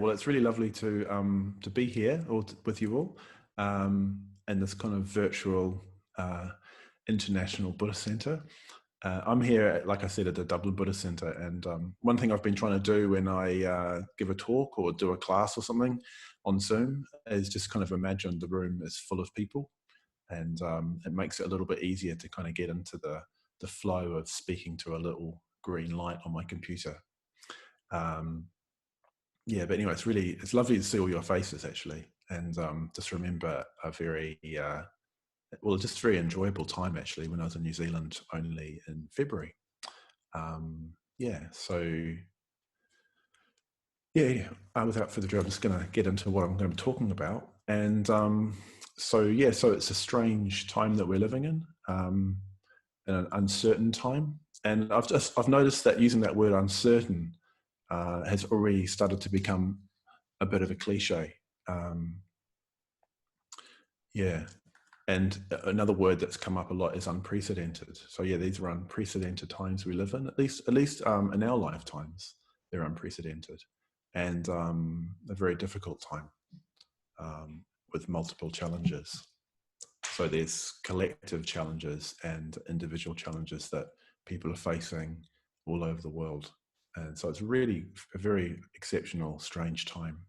Well, it's really lovely to be here with you all, in this kind of virtual international Buddhist centre. I'm here, like I said, at the Dublin Buddhist Centre, and one thing I've been trying to do when I give a talk or do a class or something on Zoom is just kind of imagine the room is full of people, and it makes it a little bit easier to kind of get into the flow of speaking to a little green light on my computer. Yeah, but anyway, it's lovely to see all your faces actually, and just remember a very just very enjoyable time actually when I was in New Zealand only in February. Without further ado, I'm just going to get into what I'm going to be talking about, and so it's a strange time that we're living in an uncertain time, and I've noticed that using that word uncertain has already started to become a bit of a cliche. And another word that's come up a lot is unprecedented. So yeah, these are unprecedented times we live in. At least in our lifetimes, they're unprecedented, and a very difficult time with multiple challenges. So there's collective challenges and individual challenges that people are facing all over the world. And so it's really a very exceptional, strange time.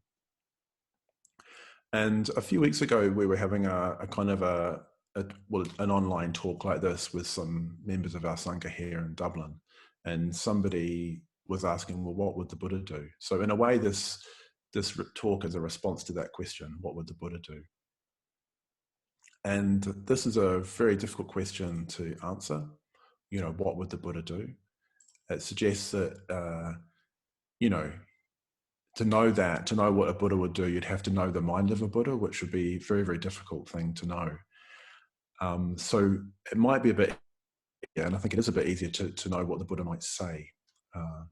And a few weeks ago, we were having a kind of an online talk like this with some members of our Sangha here in Dublin. And somebody was asking, well, what would the Buddha do? So in a way, this talk is a response to that question, what would the Buddha do? And this is a very difficult question to answer. You know, what would the Buddha do? It suggests that, to know what a Buddha would do, you'd have to know the mind of a Buddha, which would be a very, very difficult thing to know. So it might be a bit, and I think it is a bit easier to know what the Buddha might say,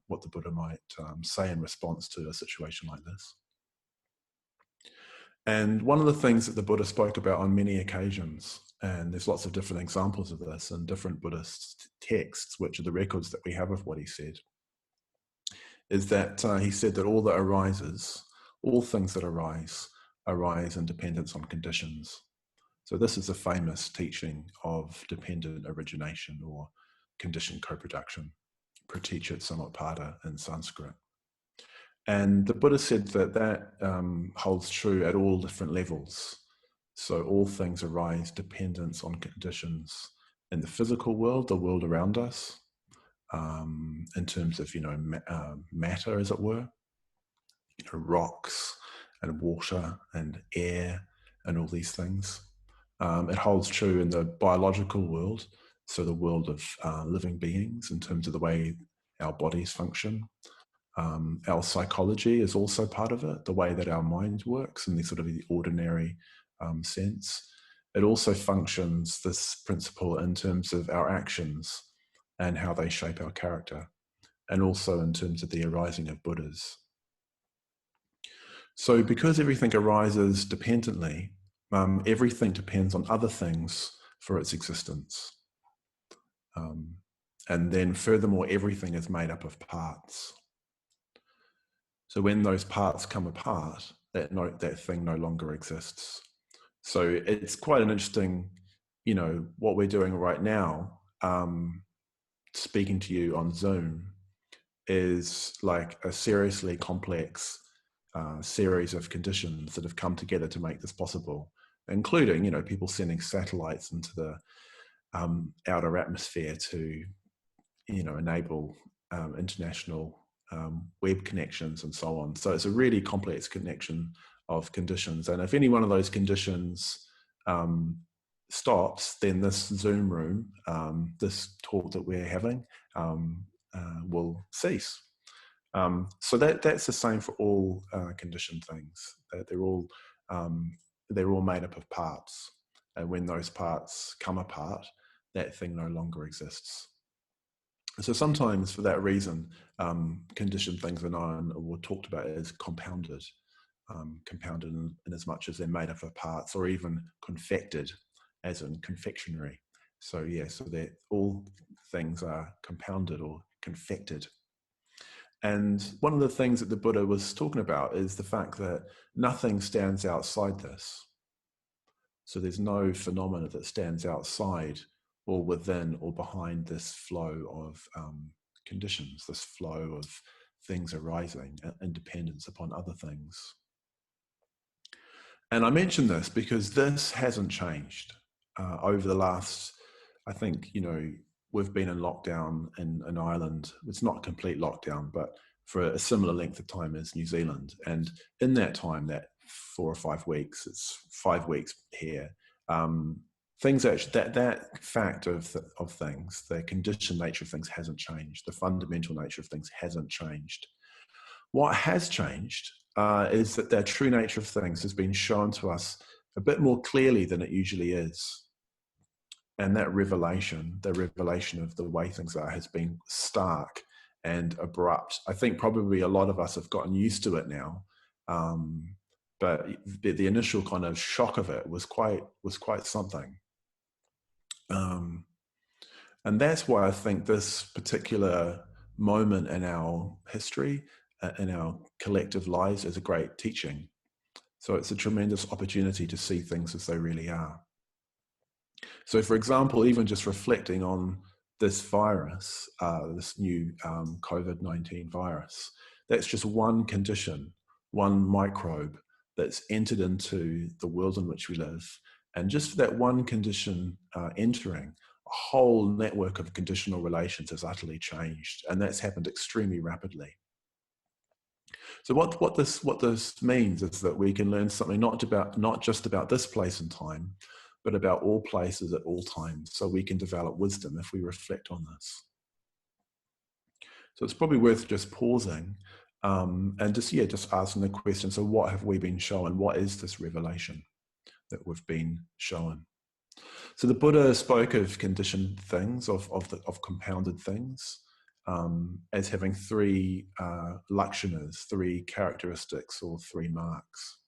what the Buddha might say in response to a situation like this. And one of the things that the Buddha spoke about on many occasions, and there's lots of different examples of this in different Buddhist texts, which are the records that we have of what he said, is that he said that all that arises, all things that arise in dependence on conditions. So this is a famous teaching of dependent origination or conditioned co-production, praticca samutpada in Sanskrit. And the Buddha said that holds true at all different levels. So all things arise dependence on conditions in the physical world, the world around us, in terms of, matter, as it were, rocks and water and air and all these things. It holds true in the biological world, so the world of living beings in terms of the way our bodies function. Our psychology is also part of it, the way that our mind works in the sort of the ordinary sense. It also functions, this principle, in terms of our actions and how they shape our character, and also in terms of the arising of Buddhas. So because everything arises dependently, everything depends on other things for its existence. And then furthermore, everything is made up of parts. So when those parts come apart, that thing no longer exists. So it's quite an interesting, what we're doing right now, speaking to you on Zoom, is like a seriously complex series of conditions that have come together to make this possible, including, people sending satellites into the outer atmosphere to, enable international web connections and so on. So it's a really complex connection of conditions. And if any one of those conditions stops, then this Zoom room, this talk that we're having, will cease. So that's the same for all conditioned things. They're all made up of parts, and when those parts come apart, that thing no longer exists. So sometimes, for that reason, conditioned things are known or talked about as compounded, in as much as they're made up of parts, or even confected, as in confectionery. So that all things are compounded or confected. And one of the things that the Buddha was talking about is the fact that nothing stands outside this. So there's no phenomena that stands outside or within or behind this flow of conditions, this flow of things arising, independence upon other things. And I mention this because this hasn't changed over the last, I think, we've been in lockdown in Ireland. It's not complete lockdown, but for a similar length of time as New Zealand. And in that time, that 4 or 5 weeks, it's 5 weeks here, things actually, that fact of things, the conditioned nature of things hasn't changed. The fundamental nature of things hasn't changed. What has changed is that the true nature of things has been shown to us a bit more clearly than it usually is. And that revelation, the revelation of the way things are, has been stark and abrupt. I think probably a lot of us have gotten used to it now. But the initial kind of shock of it was quite something. And that's why I think this particular moment in our history, in our collective lives, is a great teaching. So it's a tremendous opportunity to see things as they really are. So, for example, even just reflecting on this virus, this new COVID-19 virus, that's just one condition, one microbe that's entered into the world in which we live. And just that one condition entering, a whole network of conditional relations has utterly changed. And that's happened extremely rapidly. So what this means is that we can learn something not just about this place and time, but about all places at all times. So we can develop wisdom if we reflect on this. So it's probably worth just pausing and just asking the question, so what have we been shown? What is this revelation that we've been shown? So the Buddha spoke of conditioned things, of compounded things, as having 3 lakshanas, 3 characteristics or 3 marks.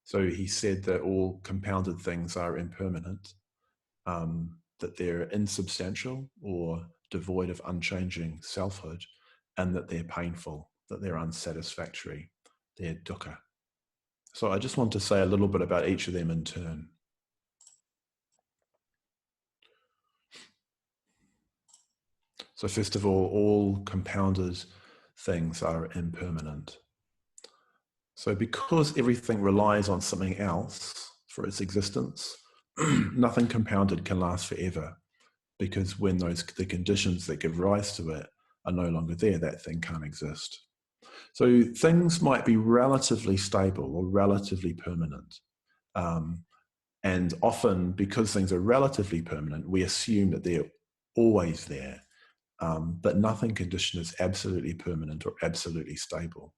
So he said that all compounded things are impermanent, that they're insubstantial or devoid of unchanging selfhood, and that they're painful, that they're unsatisfactory, they're dukkha. So I just want to say a little bit about each of them in turn. So first of all compounded things are impermanent. So because everything relies on something else for its existence, nothing compounded can last forever, because when the conditions that give rise to it are no longer there, that thing can't exist. So things might be relatively stable or relatively permanent. And often, because things are relatively permanent, we assume that they're always there. But nothing conditioned is absolutely permanent or absolutely stable.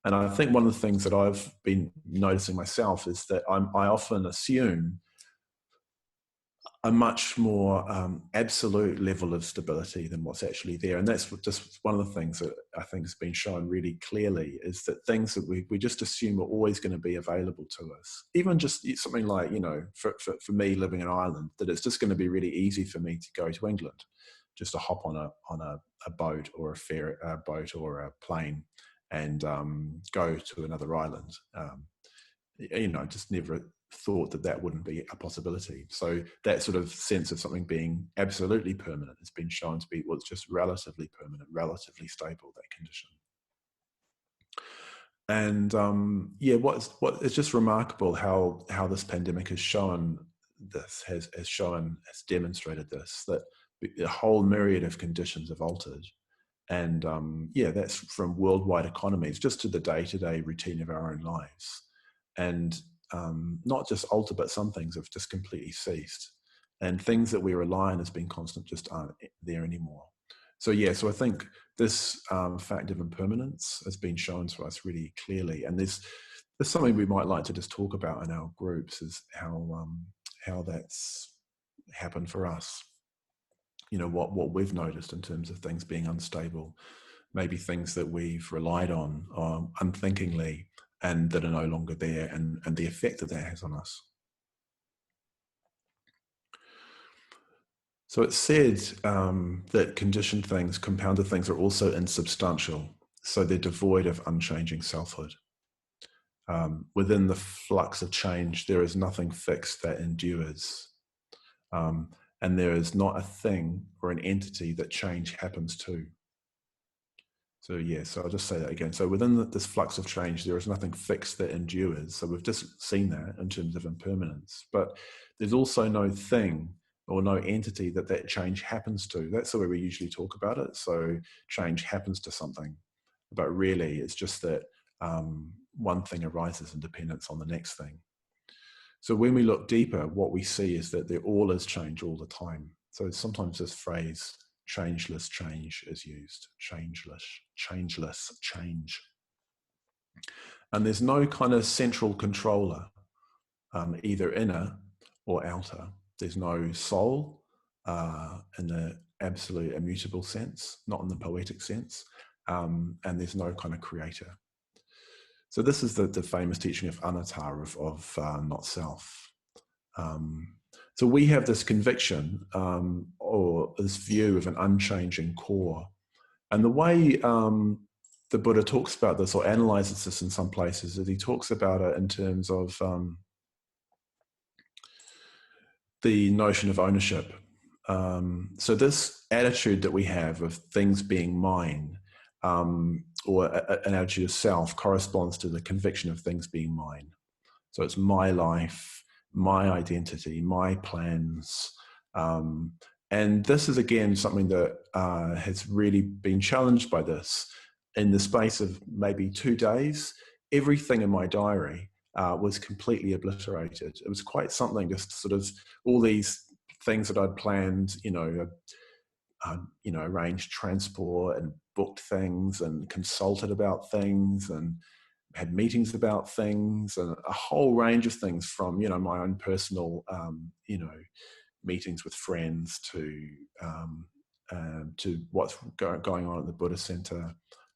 And I think one of the things that I've been noticing myself is that I often assume a much more absolute level of stability than what's actually there. And that's just one of the things that I think has been shown really clearly, is that things that we just assume are always going to be available to us. Even just something like, for me living in Ireland, that it's just going to be really easy for me to go to England, just to hop on a boat or a boat or a plane and go to another island. Just never thought that wouldn't be a possibility. So that sort of sense of something being absolutely permanent has been shown to be, well, it's just relatively permanent, relatively stable, that condition. And what it's just remarkable how this pandemic has shown this, has demonstrated this, that a whole myriad of conditions have altered. And that's from worldwide economies just to the day-to-day routine of our own lives. And not just alter, but some things have just completely ceased. And things that we rely on as being constant just aren't there anymore. So I think this fact of impermanence has been shown to us really clearly. And there's something we might like to just talk about in our groups, is how that's happened for us. What we've noticed in terms of things being unstable, maybe things that we've relied on unthinkingly and that are no longer there, and the effect that has on us. So it's said that conditioned things, compounded things, are also insubstantial. So they're devoid of unchanging selfhood. Within the flux of change, there is nothing fixed that endures. And there is not a thing or an entity that change happens to. So so I'll just say that again. So within this flux of change, there is nothing fixed that endures. So we've just seen that in terms of impermanence. But there's also no thing or no entity that change happens to. That's the way we usually talk about it. So change happens to something. But really, it's just that one thing arises in dependence on the next thing. So when we look deeper, what we see is that there all is change all the time. So sometimes this phrase, changeless change, is used. Changeless change. And there's no kind of central controller, either inner or outer. There's no soul in the absolute immutable sense, not in the poetic sense. And there's no kind of creator. So this is the famous teaching of anatta, of not self. So we have this conviction or this view of an unchanging core. And the way the Buddha talks about this or analyzes this in some places is he talks about it in terms of the notion of ownership. So this attitude that we have of things being mine, or an attitude of self, corresponds to the conviction of things being mine. So it's my life, my identity, my plans. And this is, again, something that has really been challenged by this. In the space of maybe 2 days, everything in my diary was completely obliterated. It was quite something, just sort of all these things that I'd planned, arranged transport and booked things and consulted about things and had meetings about things and a whole range of things, from my own personal meetings with friends to what's going on at the Buddhist Centre,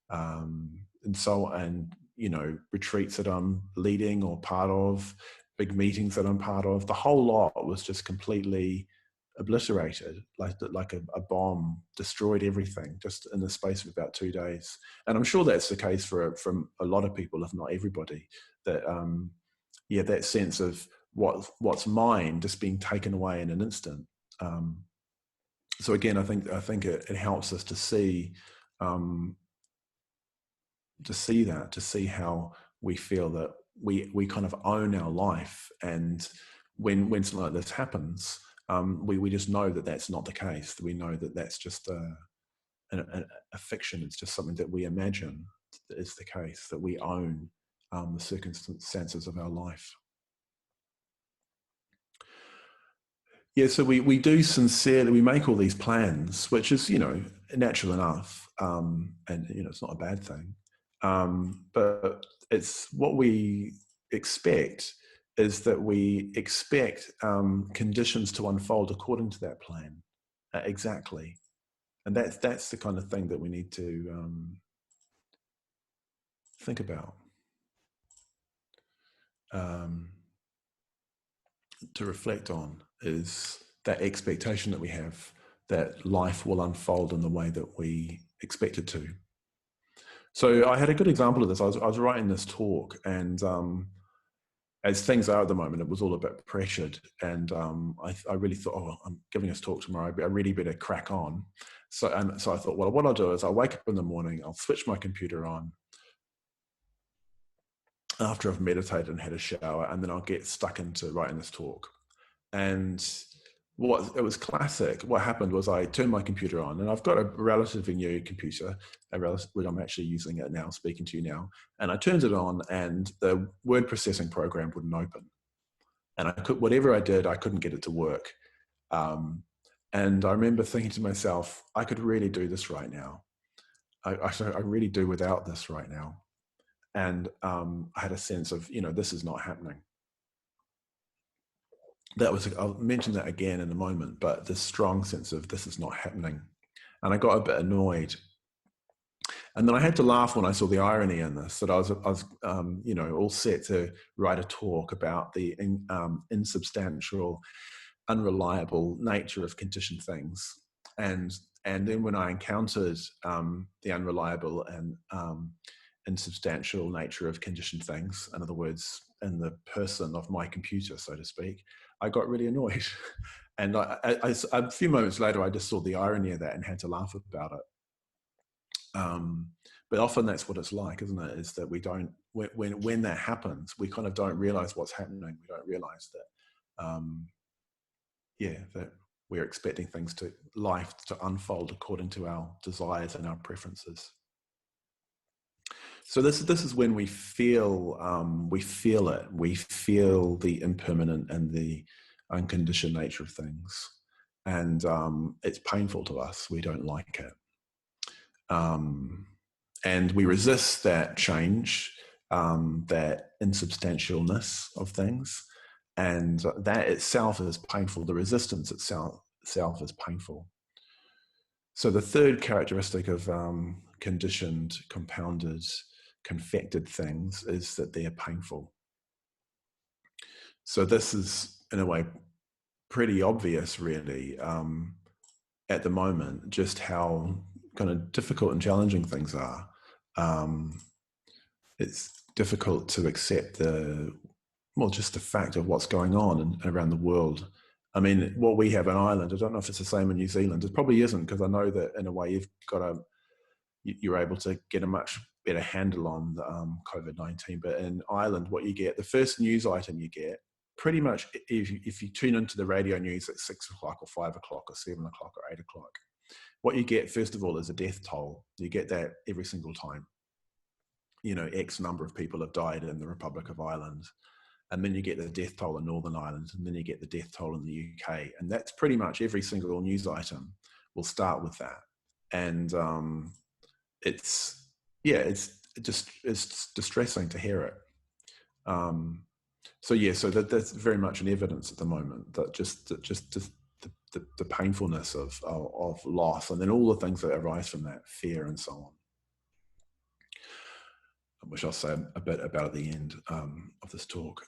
and so on, and retreats that I'm leading or part of, big meetings that I'm part of. The whole lot was just completely obliterated, like a bomb destroyed everything just in the space of about 2 days. And I'm sure that's the case for a lot of people, if not everybody, that that sense of what's mine just being taken away in an instant. So again, I think it helps us to see that, to see how we feel that we kind of own our life, and when something like this happens, we just know that that's not the case. We know that that's just a fiction. It's just something that we imagine that is the case, that we own the circumstances of our life. Yeah, so we do sincerely, we make all these plans, which is, natural enough, and, it's not a bad thing. But it's what we expect is that we expect conditions to unfold according to that plan, exactly. And that's the kind of thing that we need to think about, to reflect on, is that expectation that we have that life will unfold in the way that we expect it to. So I had a good example of this. I was writing this talk, and as things are at the moment, it was all a bit pressured, and I really thought, I'm giving this talk tomorrow, I really better crack on. So I thought, well, what I'll do is I'll wake up in the morning, I'll switch my computer on after I've meditated and had a shower, and then I'll get stuck into writing this talk. And it was classic. What happened was I turned my computer on, and I've got a relatively new computer, which I'm actually using it now, speaking to you now. And I turned it on, and the word processing program wouldn't open. And whatever I did, I couldn't get it to work. And I remember thinking to myself, I could really do this right now. I really do without this right now. And I had a sense of, this is not happening. I'll mention that again in a moment, but this strong sense of this is not happening. And I got a bit annoyed. And then I had to laugh when I saw the irony in this, that I was all set to write a talk about the insubstantial, unreliable nature of conditioned things. And And then when I encountered the unreliable and insubstantial nature of conditioned things, in other words, in the person of my computer, so to speak, I got really annoyed. And a few moments later, I just saw the irony of that and had to laugh about it. But often that's what it's like, isn't it? Is that we don't, when that happens, we kind of don't realize what's happening. We don't realize that, that we're expecting life to unfold according to our desires and our preferences. So this is when we feel it. We feel the impermanent and the unconditioned nature of things, and it's painful to us. We don't like it, and we resist that change, that insubstantialness of things, and that itself is painful. The resistance itself is painful. So the third characteristic of conditioned, compounded, confected things is that they are painful. So this is, in a way, pretty obvious, really, at the moment, just how kind of difficult and challenging things are. It's difficult to accept just the fact of what's going on around the world. I mean, what we have in Ireland, I don't know if it's the same in New Zealand. It probably isn't, because I know that in a way you're able to get a much better handle on COVID-19. But in Ireland, what you get, the first news item you get, pretty much if you tune into the radio news at 6 o'clock or 5 o'clock or 7 o'clock or 8 o'clock, what you get first of all is a death toll. You get that every single time. X number of people have died in the Republic of Ireland. And then you get the death toll in Northern Ireland, and then you get the death toll in the UK. And that's pretty much every single news item will start with that. And it's distressing to hear it. So that's very much an evidence at the moment that just the painfulness of loss, and then all the things that arise from that, fear and so on, which I'll say a bit about at the end of this talk.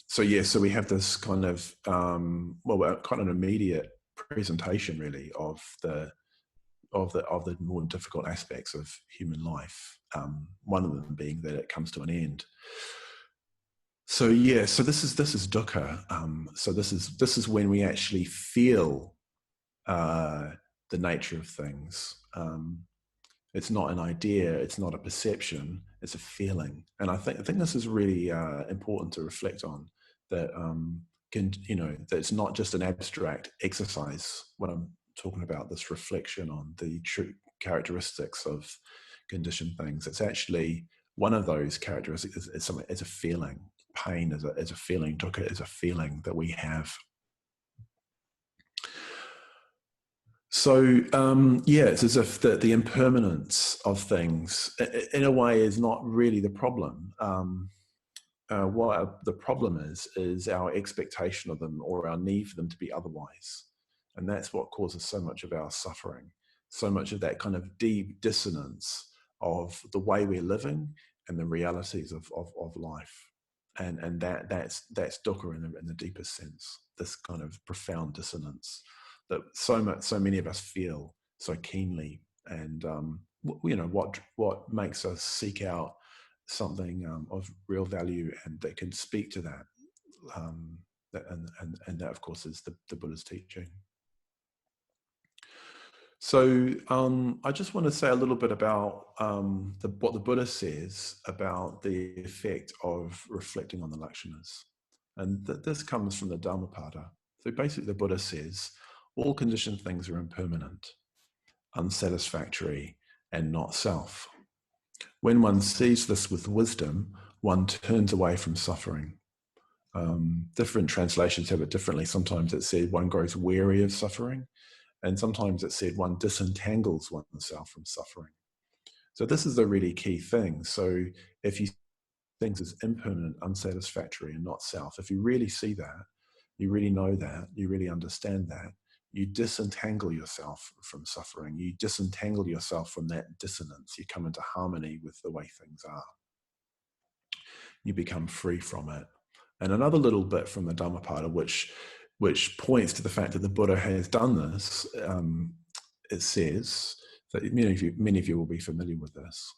So we have this kind of kind of an immediate presentation, really, of the more difficult aspects of human life. One of them being that it comes to an end. So this is dukkha. So this is when we actually feel the nature of things. It's not an idea, it's not a perception, it's a feeling. And I think this is really important to reflect on, that that it's not just an abstract exercise when I'm talking about this reflection on the true characteristics of conditioned things. It's actually one of those characteristics is a feeling. Pain is a feeling, dukkha is a feeling that we have. So, it's as if the impermanence of things, in a way, is not really the problem. What the problem is our expectation of them, or our need for them to be otherwise. And that's what causes so much of our suffering, so much of that kind of deep dissonance of the way we're living and the realities of life. And that's dukkha in the deepest sense, this kind of profound dissonance that so many of us feel so keenly, and what makes us seek out something of real value and that can speak to that, and that of course is the Buddha's teaching. So I just want to say a little bit about what the Buddha says about the effect of reflecting on the lakshanas, and this comes from the Dhammapada. So basically, the Buddha says all conditioned things are impermanent, unsatisfactory, and not self. When one sees this with wisdom, one turns away from suffering. Different translations have it differently. Sometimes it said one grows weary of suffering, and sometimes it said one disentangles oneself from suffering. So this is a really key thing. So if you see things as impermanent, unsatisfactory, and not self, if you really see that, you really know that, you really understand that, you disentangle yourself from suffering. You disentangle yourself from that dissonance. You come into harmony with the way things are. You become free from it. And another little bit from the Dhammapada, which points to the fact that the Buddha has done this, it says that many of you will be familiar with this.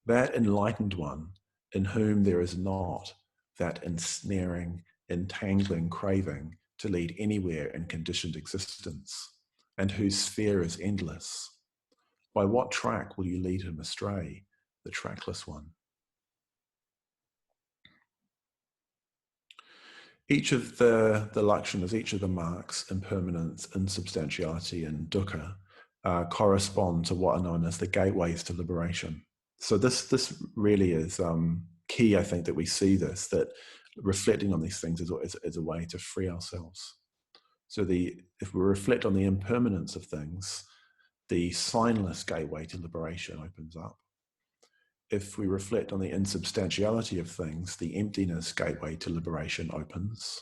That enlightened one in whom there is not that ensnaring, entangling craving to lead anywhere in conditioned existence, and whose sphere is endless. By what track will you lead him astray, the trackless one? Each of the lakshanas, each of the marks, impermanence, insubstantiality, and dukkha, correspond to what are known as the gateways to liberation. So this really is key, I think, that we see this, that reflecting on these things is a way to free ourselves. So if we reflect on the impermanence of things, the signless gateway to liberation opens up. If we reflect on the insubstantiality of things, the emptiness gateway to liberation opens.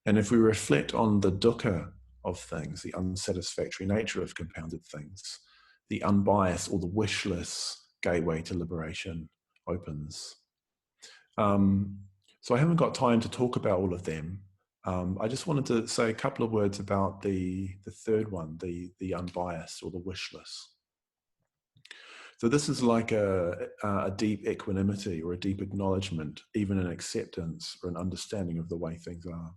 And if we reflect on the dukkha of things, the unsatisfactory nature of compounded things, the unbiased or the wishless gateway to liberation opens. So I haven't got time to talk about all of them. I just wanted to say a couple of words about the third one, the unbiased or the wishless. So this is like a deep equanimity or a deep acknowledgement, even an acceptance or an understanding of the way things are.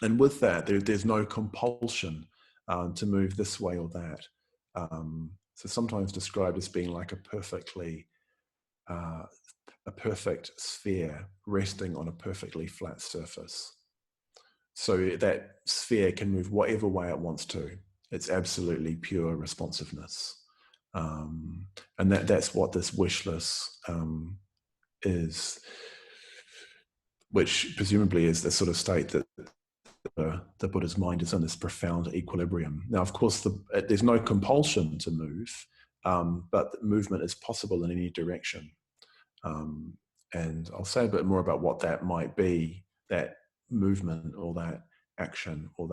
And with that, there's no compulsion to move this way or that. So sometimes described as being like a perfect sphere resting on a perfectly flat surface. So that sphere can move whatever way it wants to. It's absolutely pure responsiveness. And that's what this wishless is, which presumably is the sort of state that the Buddha's mind is in, this profound equilibrium. Now, of course, there's no compulsion to move, but movement is possible in any direction. And I'll say a bit more about what that might be, that movement or that action or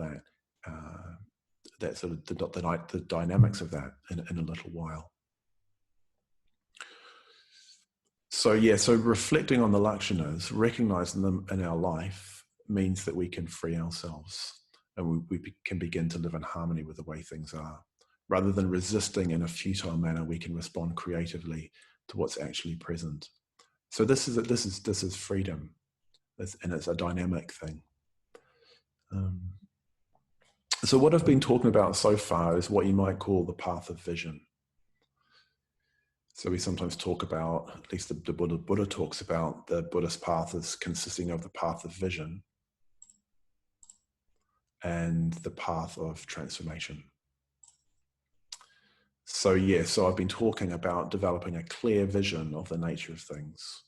that sort of the dynamics of that in a little while. So reflecting on the lakshanas, recognizing them in our life, means that we can free ourselves and we can begin to live in harmony with the way things are. Rather than resisting in a futile manner, we can respond creatively to what's actually present. So this is freedom, and it's a dynamic thing. So what I've been talking about so far is what you might call the path of vision. So we sometimes talk about, at least the Buddha talks about the Buddhist path as consisting of the path of vision and the path of transformation. So I've been talking about developing a clear vision of the nature of things.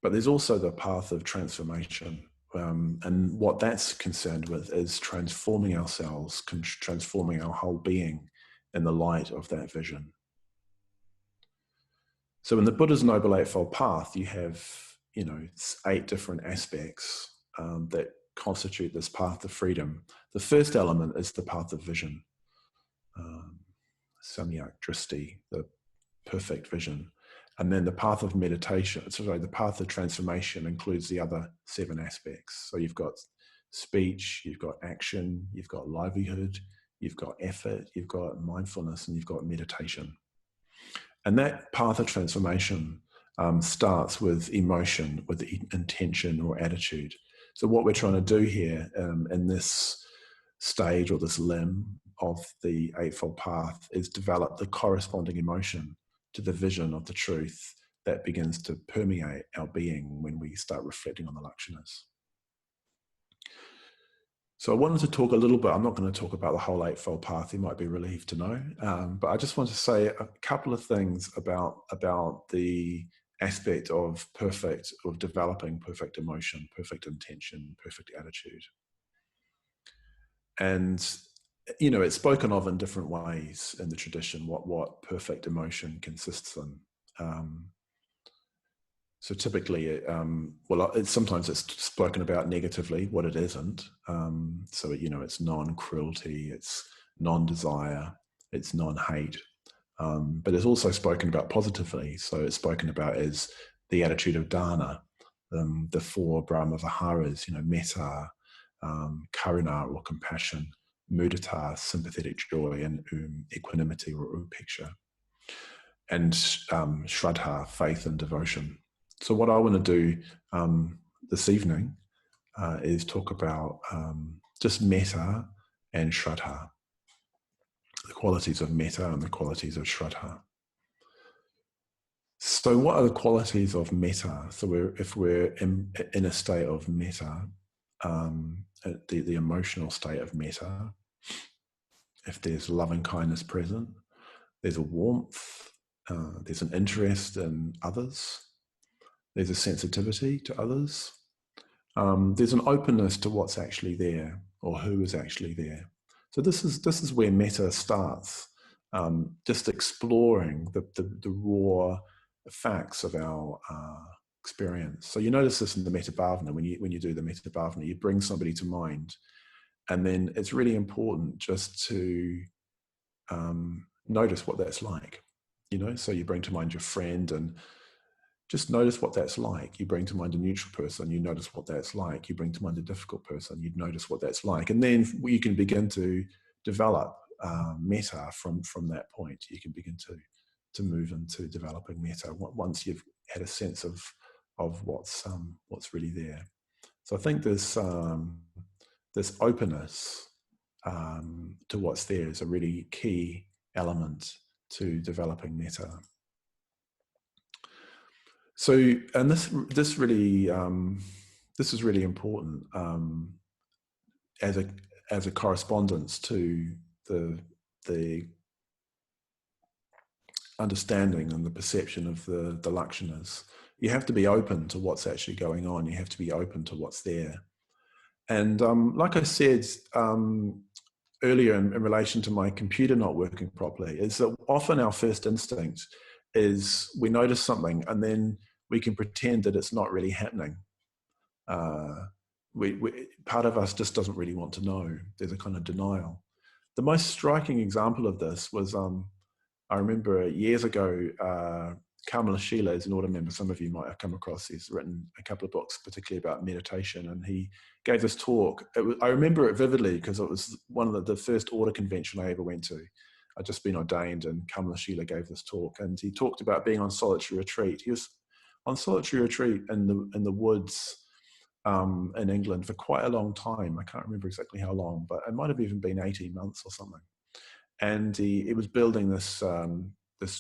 But there's also the path of transformation. And what that's concerned with is transforming ourselves, transforming our whole being in the light of that vision. So in the Buddha's Noble Eightfold Path, you have, 8 different aspects that constitute this path of freedom. The first element is the path of vision, samyak dristi, the perfect vision. And then the path of meditation, the path of transformation includes the other 7 aspects. So you've got speech, you've got action, you've got livelihood, you've got effort, you've got mindfulness, and you've got meditation. And that path of transformation starts with emotion, with intention or attitude. So what we're trying to do here in this stage or this limb of the Eightfold Path is develop the corresponding emotion to the vision of the truth that begins to permeate our being when we start reflecting on the lakshanas. So I wanted to talk a little bit, I'm not going to talk about the whole Eightfold Path, you might be relieved to know, but I just want to say a couple of things about the aspect of developing perfect emotion, perfect intention, perfect attitude. And, it's spoken of in different ways in the tradition, what perfect emotion consists in. So typically, sometimes it's spoken about negatively, what it isn't. So, it's non-cruelty, it's non-desire, it's non-hate. But it's also spoken about positively. So it's spoken about as the attitude of dana, the 4 Brahma Viharas, metta, karuna or compassion, mudita, sympathetic joy, and equanimity or upeksha, and shraddha, faith and devotion. So what I want to do this evening is talk about just metta and shraddha, the qualities of metta and the qualities of shraddha. So what are the qualities of metta? So if we're in a state of metta, the emotional state of metta, if there's loving kindness present, there's a warmth, there's an interest in others, there's a sensitivity to others, there's an openness to what's actually there or who is actually there. So this is where metta starts, just exploring the raw facts of our experience. So you notice this in the metta bhavana. When you do the metta bhavana, you bring somebody to mind, and then it's really important just to notice what that's like. So you bring to mind your friend and just notice what that's like. You bring to mind a neutral person, you notice what that's like. You bring to mind a difficult person, you notice what that's like. And then you can begin to develop metta from that point. You can begin to move into developing metta once you've had a sense of what's really there. So I think this openness to what's there is a really key element to developing metta. So, and this is really important as a correspondence to the understanding and the perception of the lakshanas. You have to be open to what's actually going on. You have to be open to what's there. And like I said earlier in relation to my computer not working properly, is that often our first instinct is we notice something and then we can pretend that it's not really happening. Part of us just doesn't really want to know. There's a kind of denial. The most striking example of this was, I remember years ago, Kamala Sheila is an order member. Some of you might have come across. He's written a couple of books, particularly about meditation, and he gave this talk. I remember it vividly because it was one of the first order convention I ever went to. I'd just been ordained, and Kamala Sheila gave this talk, and he talked about being on solitary retreat. He was on solitary retreat in the woods in England for quite a long time. I can't remember exactly how long, but it might have even been 18 months or something. And he was building this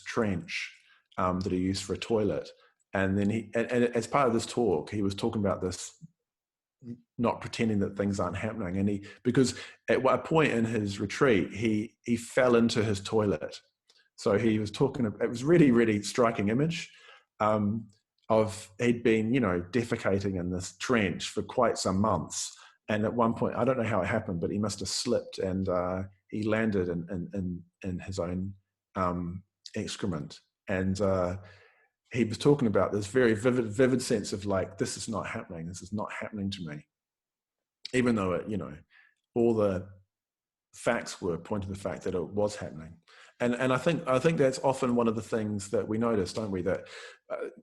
trench that he used for a toilet. And then and as part of this talk, he was talking about this, not pretending that things aren't happening. And because at a point in his retreat, he fell into his toilet. So he was talking, it was really, really striking image of he'd been, defecating in this trench for quite some months. And at one point, I don't know how it happened, but he must have slipped and he landed in his own excrement. And he was talking about this very vivid sense of like, this is not happening. This is not happening to me. Even though it, all the facts were pointing to the fact that it was happening. And I think that's often one of the things that we notice, don't we? That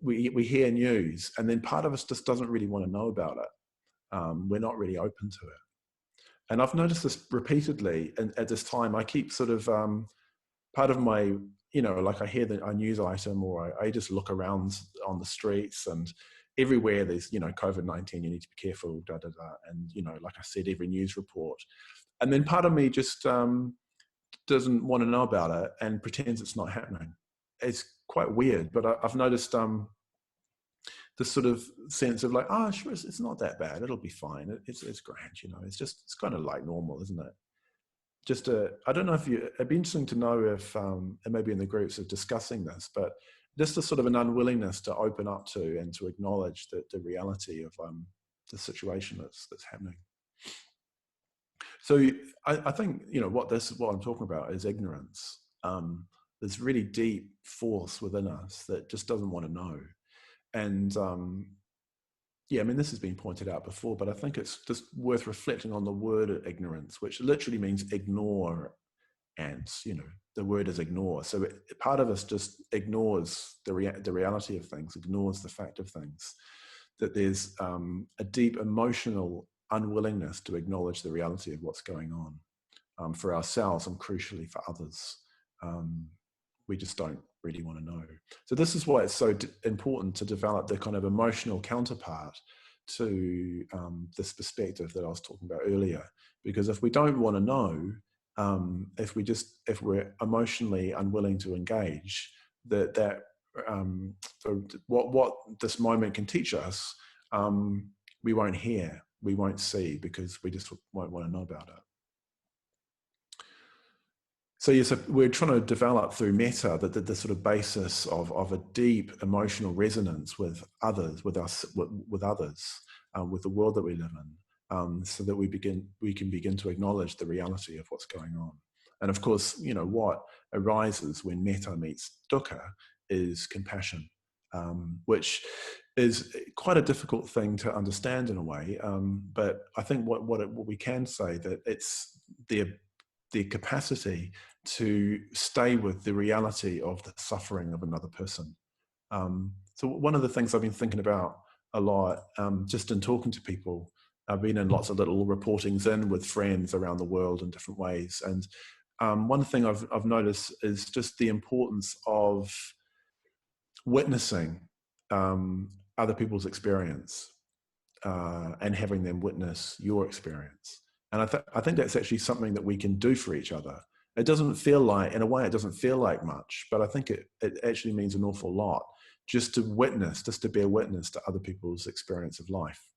we hear news, and then part of us just doesn't really want to know about it. We're not really open to it. And I've noticed this repeatedly. And at this time, I keep sort of part of my, like I hear a news item, or I just look around on the streets, and everywhere there's, COVID-19, you need to be careful, da, da, da. And, like I said, every news report. And then part of me just doesn't want to know about it and pretends it's not happening. It's quite weird, but I've noticed this sort of sense of like, sure, it's not that bad. It'll be fine. It's grand, it's kind of like normal, isn't it? I don't know if it'd be interesting to know if, and maybe in the groups of discussing this, but just a sort of an unwillingness to open up to and to acknowledge the reality of the situation that's happening. So I think, what I'm talking about is ignorance. There's really deep force within us that just doesn't want to know. And this has been pointed out before, but I think it's just worth reflecting on the word ignorance, which literally means ignore ants. The word is ignore. So part of us just ignores the reality of things, ignores the fact of things, that there's a deep emotional unwillingness to acknowledge the reality of what's going on. for ourselves and crucially for others. We just don't really want to know. So this is why it's so important to develop the kind of emotional counterpart to this perspective that I was talking about earlier. Because if we don't want to know, if we're emotionally unwilling to engage, what this moment can teach us, we won't hear, we won't see, because we just won't want to know about it. So yes, we're trying to develop through metta the sort of basis of a deep emotional resonance with others, with the world that we live in, so that we can begin to acknowledge the reality of what's going on. And of course, what arises when metta meets dukkha is compassion, which is quite a difficult thing to understand in a way. But I think what we can say that it's the capacity to stay with the reality of the suffering of another person. So one of the things I've been thinking about a lot, just in talking to people, I've been in lots of little reportings in with friends around the world in different ways. And one thing I've noticed is just the importance of witnessing other people's experience and having them witness your experience. And I think that's actually something that we can do for each other. It doesn't feel like, in a way, it doesn't feel like much, but I think it actually means an awful lot just to bear witness to other people's experience of life.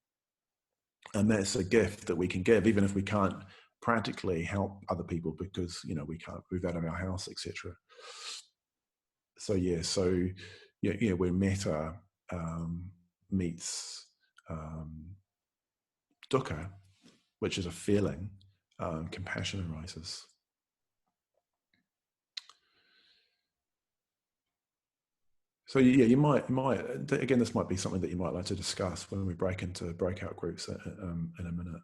And that's a gift that we can give, even if we can't practically help other people because, we can't move out of our house, etc. So where metta meets dukkha, which is a feeling, compassion arises. So you might again, this might be something that you might like to discuss when we break into breakout groups in a minute.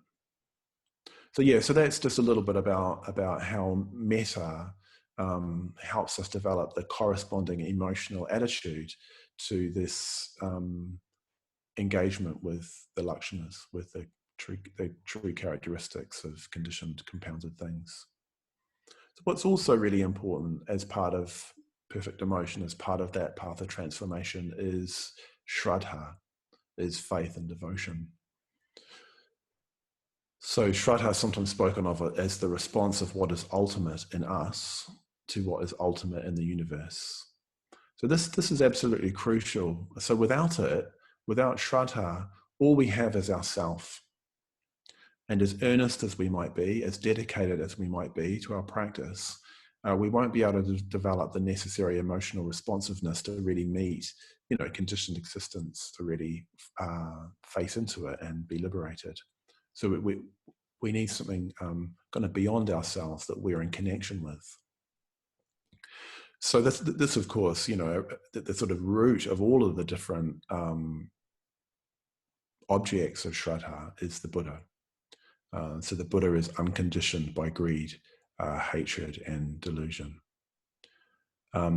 So that's just a little bit about how metta helps us develop the corresponding emotional attitude to this engagement with the lakshanas, with the true characteristics of conditioned, compounded things. So what's also really important as part of perfect emotion, as part of that path of transformation, is shraddha, is faith and devotion. So shraddha is sometimes spoken of as the response of what is ultimate in us to what is ultimate in the universe. So this is absolutely crucial. So without shraddha, all we have is ourself. And as earnest as we might be, as dedicated as we might be to our practice, we won't be able to develop the necessary emotional responsiveness to really meet, conditioned existence, to really face into it and be liberated. So we need something kind of beyond ourselves that we're in connection with. So this of course, the sort of root of all of the different objects of shraddha is the Buddha. So the Buddha is unconditioned by greed, hatred, and delusion.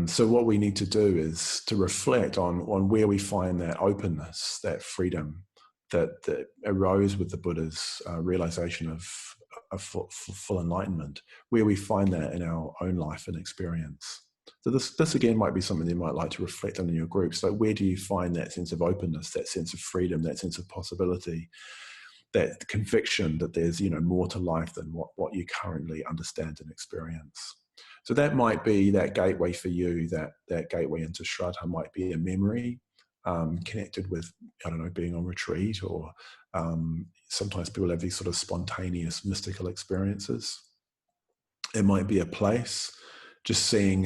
So what we need to do is to reflect on where we find that openness, that freedom that arose with the Buddha's realization of full enlightenment, where we find that in our own life and experience. So this again might be something you might like to reflect on in your groups. Like, where do you find that sense of openness, that sense of freedom, that sense of possibility, that conviction that there's more to life than what you currently understand and experience? So that might be that gateway for you. That gateway into shraddha might be a memory connected with, I don't know, being on retreat, or sometimes people have these sort of spontaneous mystical experiences. It might be a place. Just seeing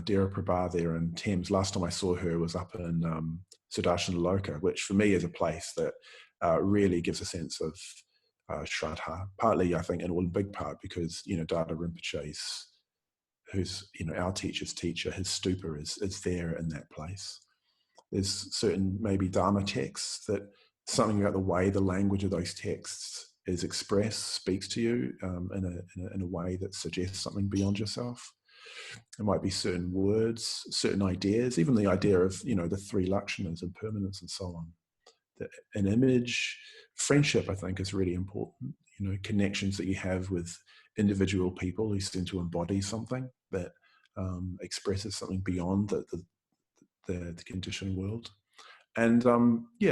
Dera Prabha there in Thames. Last time I saw her was up in Sudarshan Loka, which for me is a place that really gives a sense of shraddha. Partly, I think, and in big part because Dada Rinpoche, who's our teacher's teacher, his stupa is there in that place. There's certain maybe Dharma texts that something about the way the language of those texts is expressed speaks to you in a way that suggests something beyond yourself. It might be certain words, certain ideas, even the idea of the three lakshanas, impermanence and so on. An image, friendship, I think, is really important. connections that you have with individual people who seem to embody something that expresses something beyond the conditioned world. And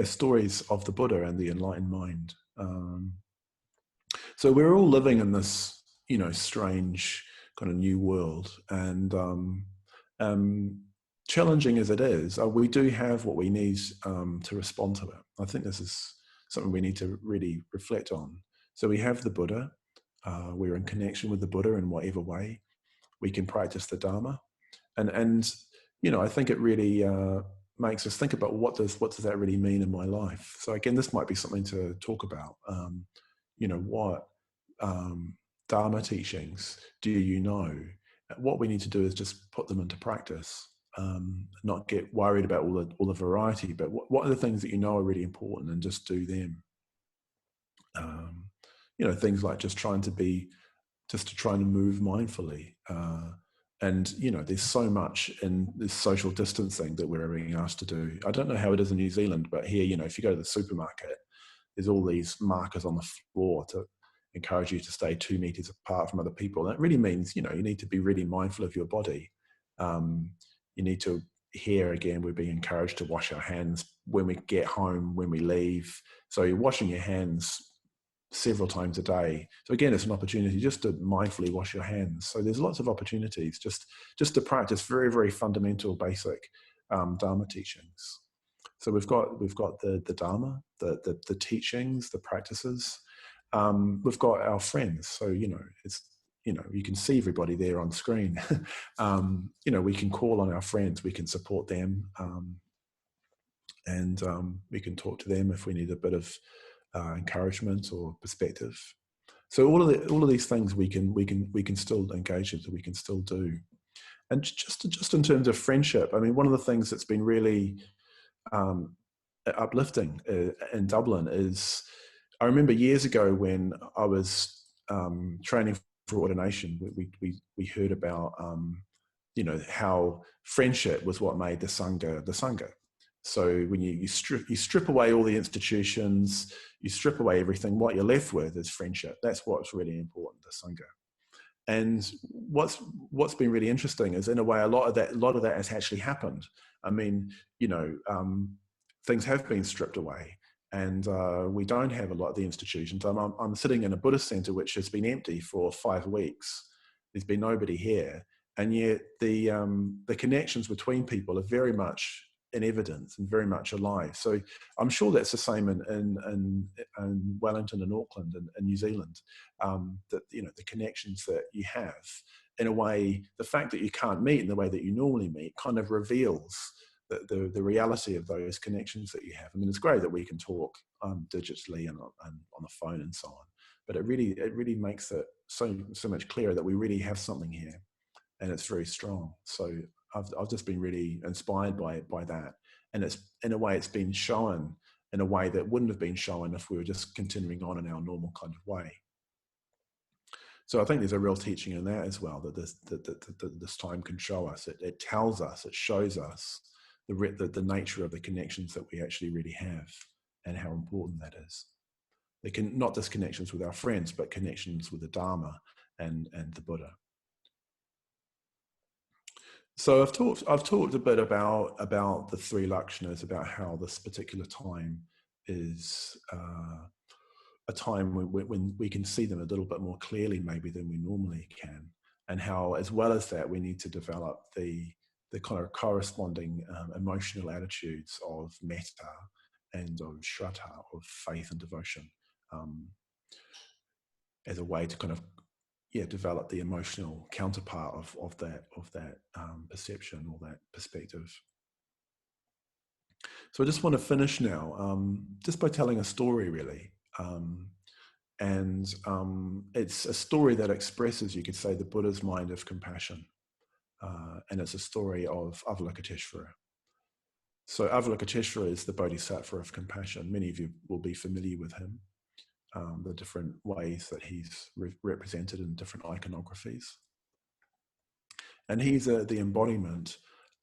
stories of the Buddha and the enlightened mind. So we're all living in this, strange kind of new world, and challenging as it is, we do have what we need to respond to it. I think this is something we need to really reflect on. So we have the Buddha. We're in connection with the Buddha in whatever way. We can practice the Dharma, and I think it really makes us think about what does that really mean in my life. So again, this might be something to talk about. What Dharma teachings do you know? What we need to do is just put them into practice, not get worried about all the variety, but what are the things that you know are really important, and just do them. Things like just trying to move mindfully. And there's so much in this social distancing that we're being asked to do. I don't know how it is in New Zealand, but here, if you go to the supermarket, there's all these markers on the floor to encourage you to stay 2 meters apart from other people. That really means, you need to be really mindful of your body. You need to, here again, we're being encouraged to wash our hands when we get home, when we leave. So you're washing your hands several times a day. So again, it's an opportunity just to mindfully wash your hands. So there's lots of opportunities just to practice very, very fundamental, basic Dharma teachings. So we've got the Dharma, the teachings, the practices. We've got our friends. So it's you can see everybody there on screen. We can call on our friends. We can support them, and we can talk to them if we need a bit of encouragement or perspective. So all of these things we can still engage in, so we can still do. And just in terms of friendship, I mean, one of the things that's been really uplifting in Dublin is, I remember years ago when I was training for ordination, we heard about how friendship was what made the Sangha. So when you strip away all the institutions, you strip away everything, what you're left with is friendship. That's what's really important, the Sangha. And what's been really interesting is, in a way, a lot of that has actually happened. I mean, things have been stripped away, and we don't have a lot of the institutions. I'm sitting in a Buddhist centre which has been empty for 5 weeks. There's been nobody here, and yet the connections between people are very much in evidence and very much alive. So I'm sure that's the same in Wellington and Auckland and New Zealand. That the connections that you have, in a way, the fact that you can't meet in the way that you normally meet kind of reveals the reality of those connections that you have. I mean, it's great that we can talk digitally and on the phone and so on, but it really makes it so much clearer that we really have something here, and it's very strong. So I've just been really inspired by that, and it's, in a way, it's been shown in a way that wouldn't have been shown if we were just continuing on in our normal kind of way. So I think there's a real teaching in that as well, that this time can show us. It tells us, it shows us the nature of the connections that we actually really have, and how important that is. Not just connections with our friends, but connections with the Dharma and the Buddha. So I've talked a bit about the 3 lakshanas, about how this particular time is a time when we can see them a little bit more clearly maybe than we normally can, and how, as well as that, we need to develop the kind of corresponding emotional attitudes of metta and of shraddha, of faith and devotion, as a way to kind of develop the emotional counterpart of that perception, or that perspective. So I just want to finish now just by telling a story, really. It's a story that expresses, you could say, the Buddha's mind of compassion. And it's a story of Avalokiteshvara. So Avalokiteshvara is the Bodhisattva of compassion. Many of you will be familiar with him. The different ways that he's represented in different iconographies. And he's the embodiment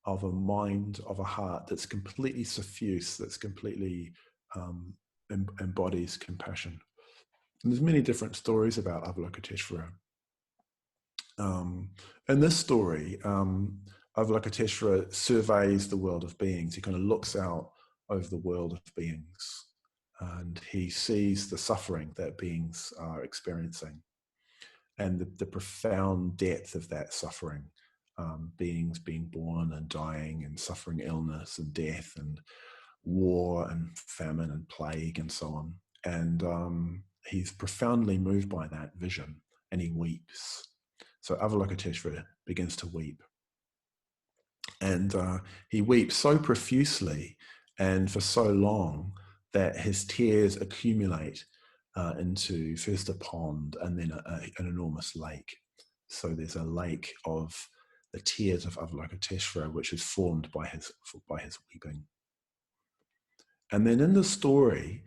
of a mind, of a heart that's completely suffuse, that's completely embodies compassion. And there's many different stories about Avalokiteshvara. In this story, Avalokiteshvara surveys the world of beings. He kind of looks out over the world of beings, and he sees the suffering that beings are experiencing and the profound depth of that suffering. Beings being born and dying and suffering illness and death and war and famine and plague and so on. And he's profoundly moved by that vision, and he weeps. So Avalokiteshvara begins to weep. And he weeps so profusely and for so long that his tears accumulate into first a pond and then an enormous lake. So there's a lake of the tears of Avalokiteshvara, which is formed by his weeping. And then in the story,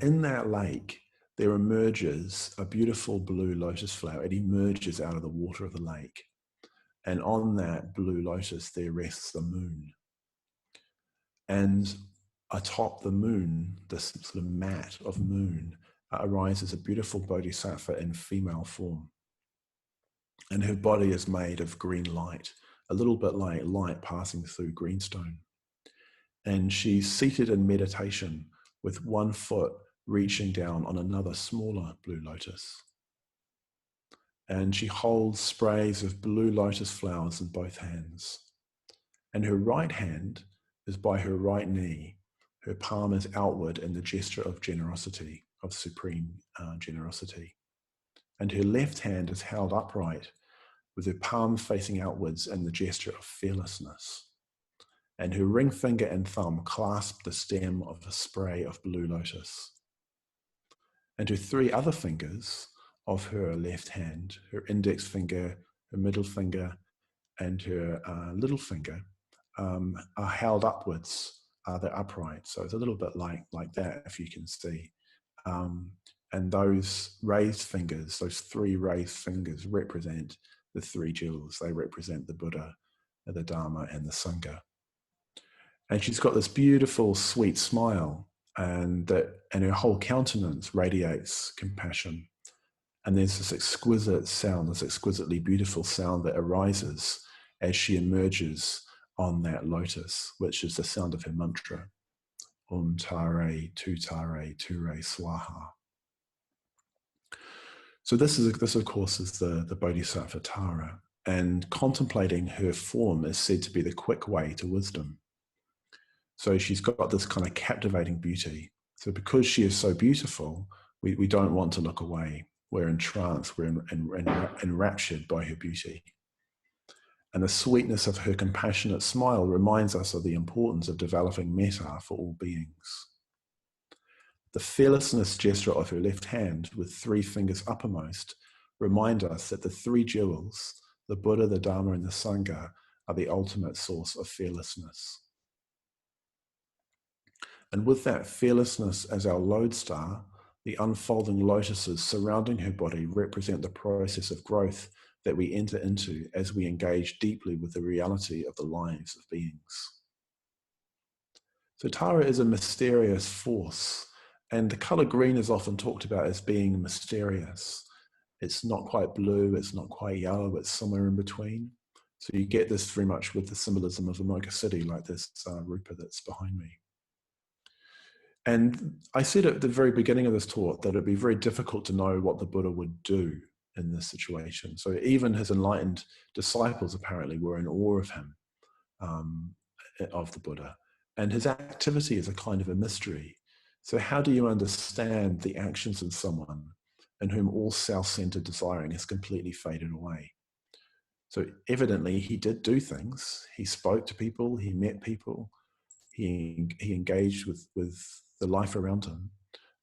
in that lake, there emerges a beautiful blue lotus flower. It emerges out of the water of the lake. And on that blue lotus, there rests the moon. And atop the moon, this sort of mat of moon, arises a beautiful bodhisattva in female form. And her body is made of green light, a little bit like light passing through greenstone. And she's seated in meditation with one foot reaching down on another smaller blue lotus. And she holds sprays of blue lotus flowers in both hands. And her right hand is by her right knee. Her palm is outward in the gesture of generosity, of supreme generosity. And her left hand is held upright with her palm facing outwards in the gesture of fearlessness. And her ring finger and thumb clasp the stem of a spray of blue lotus. And her three other fingers of her left hand, her index finger, her middle finger, and her little finger, are held upwards. They're upright. So it's a little bit like that, if you can see. And those raised fingers, those three raised fingers, represent the three jewels. They represent the Buddha, the Dharma, and the Sangha. And she's got this beautiful, sweet smile, and her whole countenance radiates compassion. And there's this exquisite sound, this exquisitely beautiful sound that arises as she emerges on that lotus, which is the sound of her mantra, Om Tare, Ture Swaha. So this, of course, is the Bodhisattva Tara, and contemplating her form is said to be the quick way to wisdom. So she's got this kind of captivating beauty. So because she is so beautiful, we don't want to look away. We're entranced, we're enraptured by her beauty. And the sweetness of her compassionate smile reminds us of the importance of developing metta for all beings. The fearlessness gesture of her left hand with three fingers uppermost remind us that the three jewels, the Buddha, the Dharma, and the Sangha, are the ultimate source of fearlessness. And with that fearlessness as our lodestar, the unfolding lotuses surrounding her body represent the process of growth that we enter into as we engage deeply with the reality of the lives of beings. So Tara is a mysterious force, and the color green is often talked about as being mysterious. It's not quite blue, it's not quite yellow, it's somewhere in between. So you get this very much with the symbolism of Amoka City, like this rupa that's behind me. And I said at the very beginning of this talk that it'd be very difficult to know what the Buddha would do in this situation. So even his enlightened disciples apparently were in awe of him, of the Buddha. And his activity is a kind of a mystery. So how do you understand the actions of someone in whom all self-centered desiring has completely faded away? So evidently he did do things. He spoke to people, he met people, he engaged with the life around him.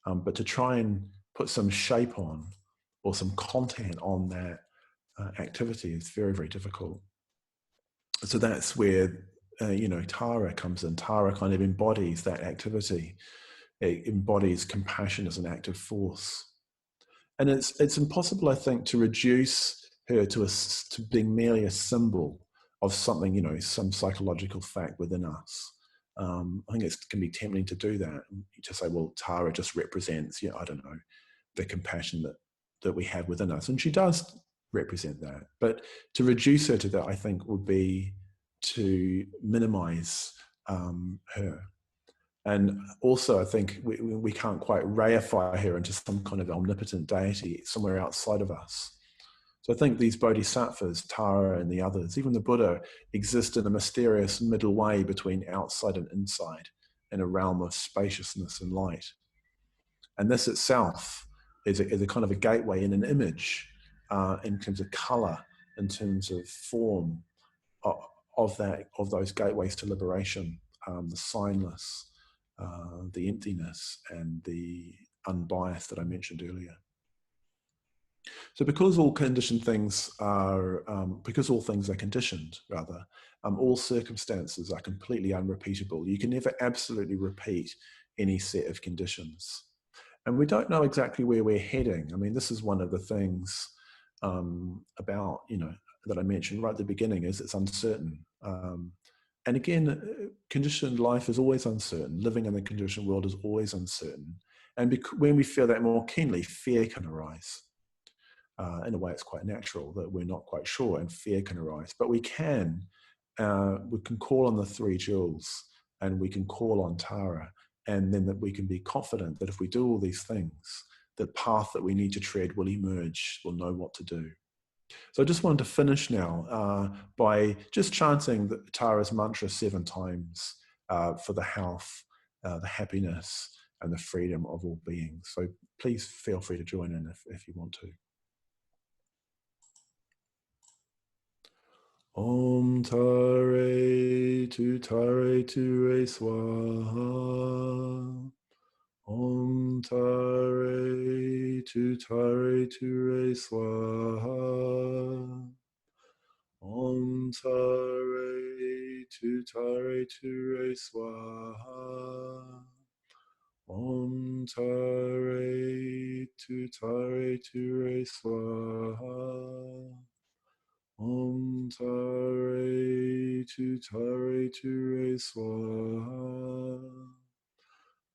But to try and put some shape on or some content on that activity is very, very difficult. So that's where, Tara comes in. Tara kind of embodies that activity. It embodies compassion as an active force. And it's impossible, I think, to reduce her to being merely a symbol of something, some psychological fact within us. I think it can be tempting to do that, to say, well, Tara just represents, I don't know, the compassion that we have within us. And she does represent that. But to reduce her to that, I think, would be to minimize her. And also, I think we can't quite reify her into some kind of omnipotent deity somewhere outside of us. So I think these bodhisattvas, Tara and the others, even the Buddha, exist in a mysterious middle way between outside and inside, in a realm of spaciousness and light. And this itself is a kind of a gateway in an image, in terms of color, in terms of form, of those gateways to liberation, the signless, the emptiness, and the unbiased that I mentioned earlier. So because all things are conditioned, rather, all circumstances are completely unrepeatable. You can never absolutely repeat any set of conditions. And we don't know exactly where we're heading. I mean, this is one of the things about, that I mentioned right at the beginning, is it's uncertain. And again, conditioned life is always uncertain. Living in the conditioned world is always uncertain. And when we feel that more keenly, fear can arise. In a way, it's quite natural that we're not quite sure, and fear can arise. But we can call on the three jewels, and we can call on Tara, and then that we can be confident that if we do all these things, the path that we need to tread will emerge, we'll know what to do. So I just wanted to finish now by just chanting Tara's mantra 7 times for the health, the happiness, and the freedom of all beings. So please feel free to join in if you want to. Om Tare Tu Re Swaha. Om Tare Tu Re Swaha. Om Tare Tu Re Swaha. Om Tare Tu Re Swaha. Om Tare Tu Re Swaha.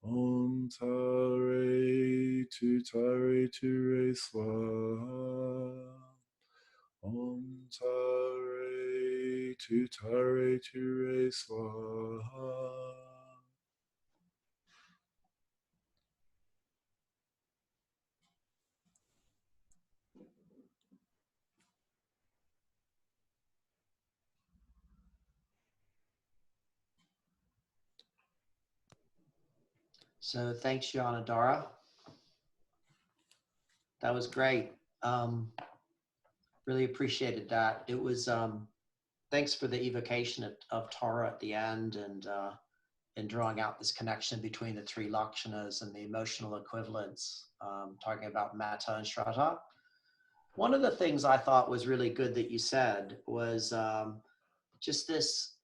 Om Tare Tu Re Swaha. Om Tare Tu Re Swaha. So thanks, Jnanadhara. That was great. Really appreciated that. It was, thanks for the evocation of Tara at the end, and drawing out this connection between the 3 lakshanas and the emotional equivalents, talking about metta and shraddha. One of the things I thought was really good that you said was just this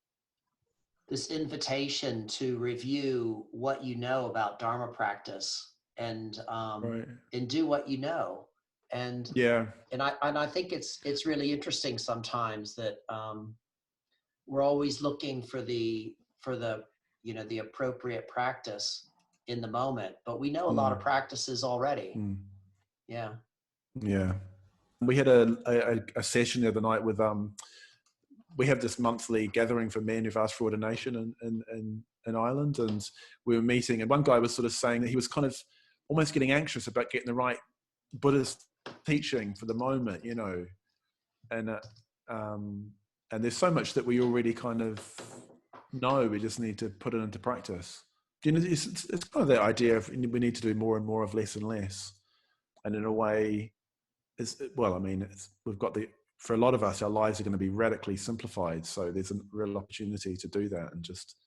invitation to review what you know about Dharma practice, and Right. and do what you know. And yeah, and I think it's really interesting sometimes that we're always looking for the the appropriate practice in the moment, but we know a lot of practices already. Yeah. We had a session the other night with we have this monthly gathering for men who've asked for ordination in Ireland, and we were meeting, and one guy was sort of saying that he was kind of almost getting anxious about getting the right Buddhist teaching for the moment, and there's so much that we already kind of know, we just need to put it into practice. It's kind of that idea of we need to do more and more of less and less, and in a way, we've got for a lot of us, our lives are going to be radically simplified. So there's a real opportunity to do that and just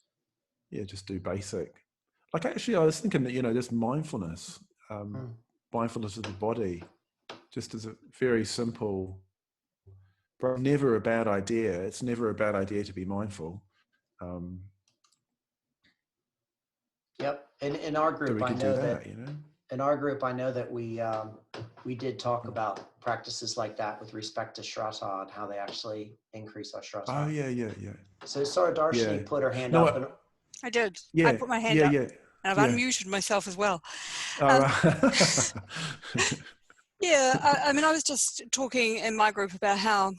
do basic. Like, actually, I was thinking that, just mindfulness, mindfulness of the body, just as a very simple, but never a bad idea. It's never a bad idea to be mindful. Yep. In our group, I know that, in our group, I know that we did talk about practices like that with respect to shraddha and how they actually increase our shraddha. Oh, yeah. So Sara Darshini put her hand up. I did. I put my hand up. And And I've unmuted myself as well. All right. Yeah, I mean, I was just talking in my group about how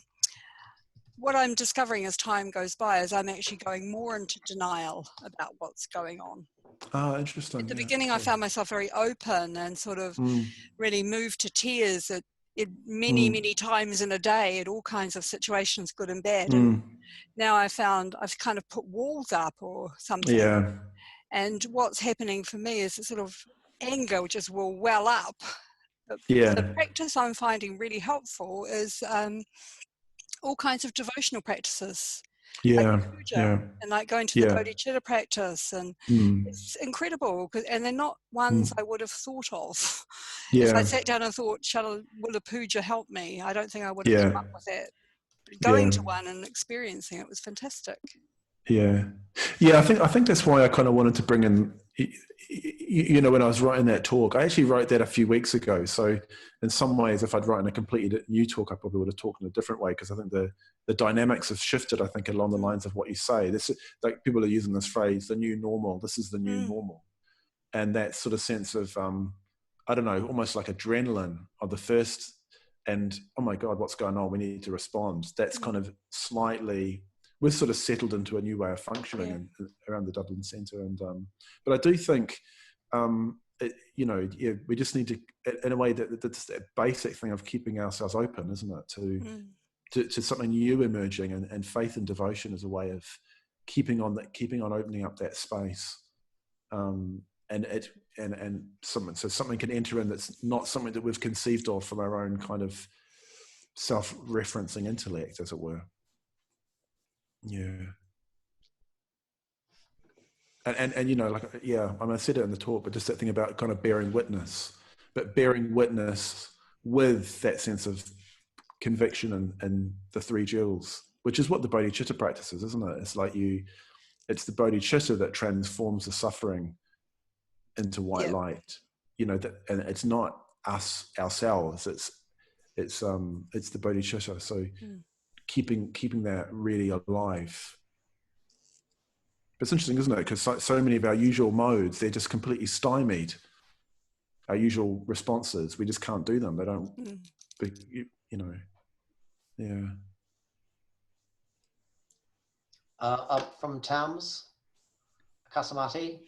what I'm discovering as time goes by is I'm actually going more into denial about what's going on. Interesting. At the beginning, I found myself very open and sort of really moved to tears at many times in a day at all kinds of situations, good and bad. And now I found I've kind of put walls up or something. Yeah. And what's happening for me is a sort of anger just will well up. Yeah. The practice I'm finding really helpful is all kinds of devotional practices. Yeah. Like puja, and like going to the bodhicitta practice, and it's incredible. And they're not ones I would have thought of. If I sat down and thought, will a puja help me? I don't think I would have come up with that. But going to one and experiencing it was fantastic. Yeah. I think that's why I kind of wanted to bring in, you know, when I was writing that talk, I actually wrote that a few weeks ago. So in some ways, if I'd written a completely new talk, I probably would have talked in a different way, because I think the dynamics have shifted, I think, along the lines of what you say. This, like, people are using this phrase, the new normal. This is the new normal. And that sort of sense of, I don't know, almost like adrenaline of the first, and, oh my God, what's going on? We need to respond. That's kind of slightly... We've sort of settled into a new way of functioning around the Dublin Centre, and but I do think, you know, we just need to, in a way, that's that basic thing of keeping ourselves open, isn't it? To something new emerging, and faith and devotion as a way of keeping on opening up that space, and something can enter in that's not something that we've conceived of from our own kind of self-referencing intellect, as it were. Yeah. And you know, like, I mean, I said it in the talk, but just that thing about kind of bearing witness with that sense of conviction and the three jewels, which is what the bodhicitta practice is, isn't it? It's like it's the bodhicitta that transforms the suffering into white light, you know, and it's not us ourselves, it's the bodhicitta. So keeping that really alive. But it's interesting, isn't it? Because so many of our usual modes, they're just completely stymied. Our usual responses, we just can't do them. They don't, you know, Up from Thames, Kasamati.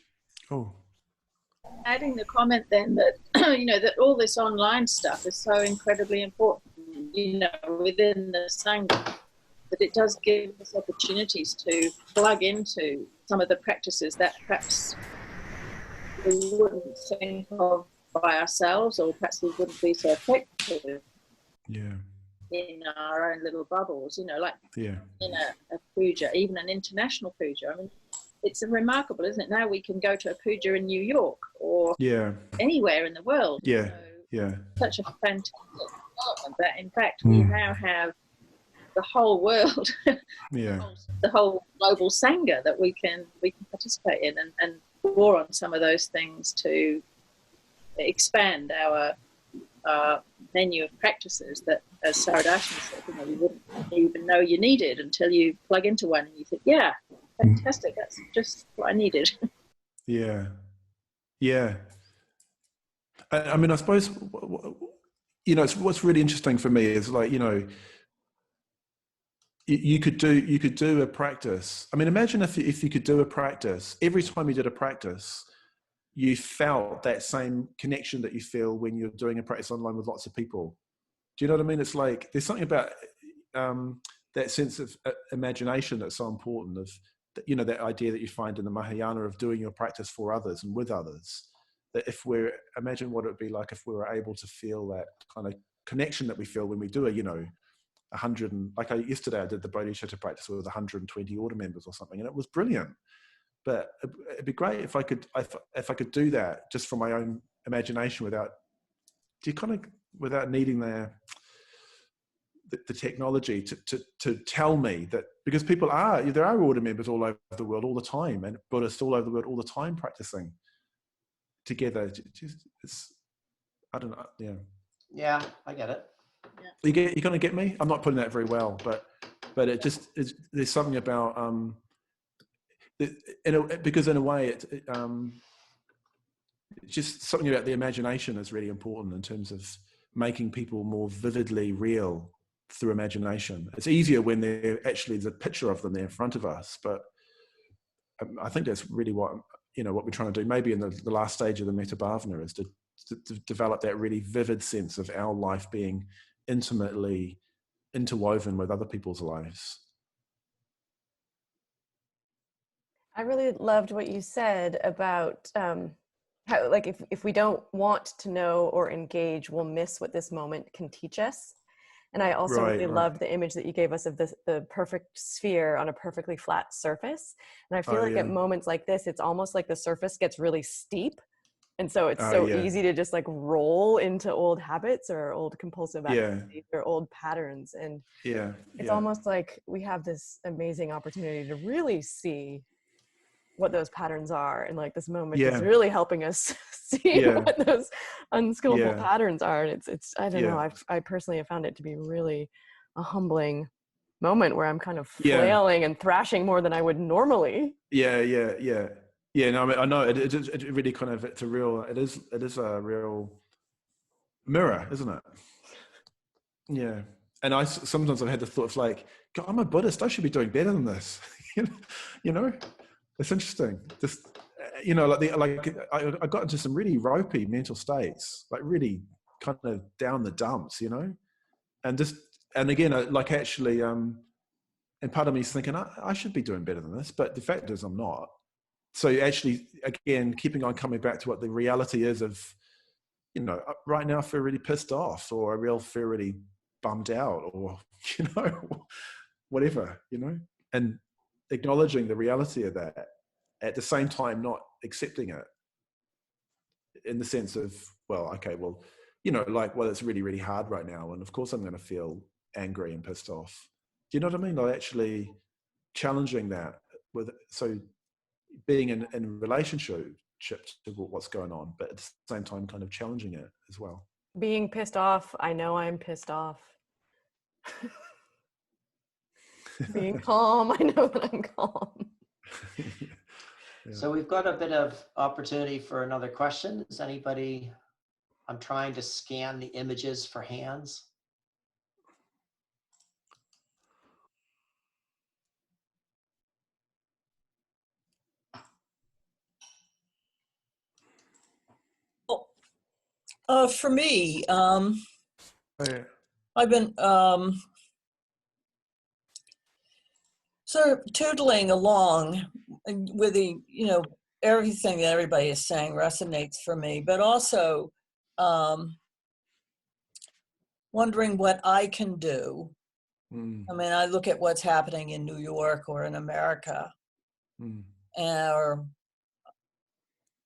Oh. Adding the comment then that, you know, that all this online stuff is so incredibly important, you know, within the Sangha, that it does give us opportunities to plug into some of the practices that perhaps we wouldn't think of by ourselves, or perhaps we wouldn't be so effective in our own little bubbles, you know, like in a puja, even an international puja. I mean, it's remarkable, isn't it? Now we can go to a puja in New York or anywhere in the world. Such a fantastic development that, in fact, we now have the whole world, the whole global Sangha that we can participate in, and draw on some of those things to expand our menu of practices that, as Saradarshan said, you know, you wouldn't even know you needed until you plug into one and you think, fantastic, that's just what I needed. I mean, I suppose, you know, what's really interesting for me is, like, you know, you could do a practice. I mean, imagine if you could do a practice, every time you did a practice, you felt that same connection that you feel when you're doing a practice online with lots of people. Do you know what I mean? It's like, there's something about that sense of imagination that's so important, of, you know, that idea that you find in the Mahayana of doing your practice for others and with others. That imagine what it would be like if we were able to feel that kind of connection that we feel when we do a, you know, 100, and yesterday I did the bodhicitta practice with 120 order members or something, and it was brilliant. But it'd be great if I could do that just from my own imagination without needing the technology to tell me that, because there are order members all over the world all the time, and Buddhists all over the world all the time practicing together. I don't know. Yeah, I get it. You gonna get me? I'm not putting that very well, but it just is. There's something about because in a way just something about the imagination is really important in terms of making people more vividly real through imagination. It's easier when there's a picture of them there in front of us, but I think that's really what we're trying to do. Maybe in the last stage of the metta bhavana is to develop that really vivid sense of our life being intimately interwoven with other people's lives. I really loved what you said about how, like, if we don't want to know or engage, we'll miss what this moment can teach us. And I also really loved the image that you gave us of the perfect sphere on a perfectly flat surface. And I feel at moments like this, it's almost like the surface gets really steep. And so it's easy to just like roll into old habits or old compulsive activities or old patterns. And it's almost like we have this amazing opportunity to really see what those patterns are, and like this moment is really helping us see what those unskillful patterns are. And it's I don't know, I personally have found it to be really a humbling moment where I'm kind of flailing and thrashing more than I would normally. No, I know it really kind of, it is a real mirror, isn't it? Yeah. And sometimes I've had the thought of like, God, I'm a Buddhist, I should be doing better than this. you know It's interesting. Just, I got into some really ropey mental states, like really kind of down the dumps, and again, and part of me is thinking, I should be doing better than this, but the fact is I'm not. So actually, again, keeping on coming back to what the reality is of, right now I feel really pissed off, or I feel really bummed out, or, whatever, and acknowledging the reality of that, at the same time not accepting it in the sense of, it's really, really hard right now, and of course I'm going to feel angry and pissed off. Do you know what I mean? Like actually challenging that so being in relationship to what's going on, but at the same time kind of challenging it as well. Being pissed off, I know I'm pissed off. Being calm, I know that I'm calm. So we've got a bit of opportunity for another question. Is anybody, I'm trying to scan the images for hands. For me, I've been sort of tootling along with everything that everybody is saying resonates for me, but also wondering what I can do. I mean, I look at what's happening in New York or in America, or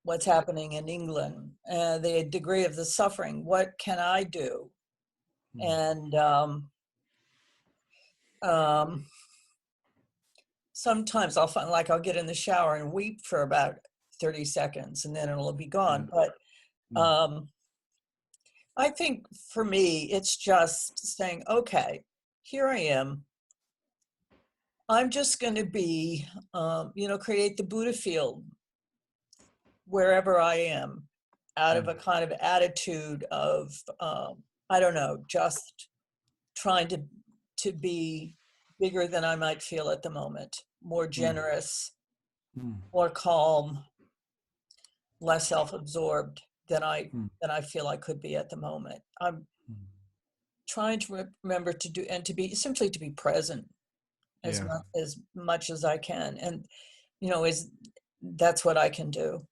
what's happening in England, the degree of the suffering. What can I do? And sometimes I'll find like I'll get in the shower and weep for about 30 seconds and then it'll be gone. But I think for me, it's just saying, okay, here I am. I'm just going to be, create the Buddha field wherever I am, out of a kind of attitude of, just trying to be bigger than I might feel at the moment, more generous, more calm, less self-absorbed than I feel I could be at the moment. I'm trying to remember to do, and to be present as much as I can. And, that's what I can do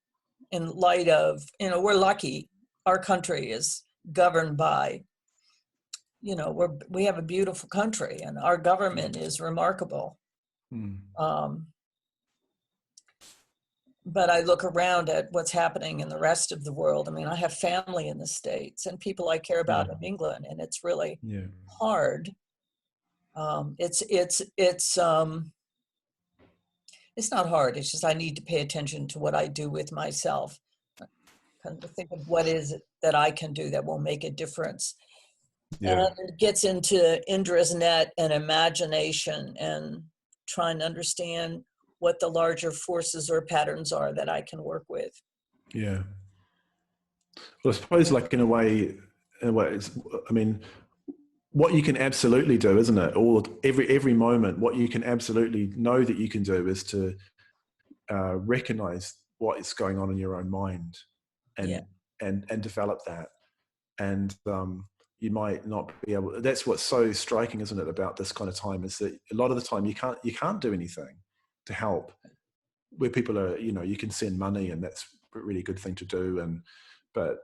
in light of, we're lucky. Our country is governed by, we have a beautiful country and our government is remarkable. But I look around at what's happening in the rest of the world. I mean, I have family in the States and people I care about in England, and it's really hard. It's not hard. It's just I need to pay attention to what I do with myself. Kind of think of what is it that I can do that will make a difference. And it gets into Indra's net and imagination and trying to understand what the larger forces or patterns are that I can work with. Yeah. Well, I suppose, like in a way, it's, I mean, what you can absolutely do, isn't it? Every moment, what you can absolutely know that you can do is to recognize what is going on in your own mind, and develop that. And you might not be able. That's what's so striking, isn't it, about this kind of time, is that a lot of the time you can't do anything to help. Where people are, you can send money, and that's a really good thing to do, but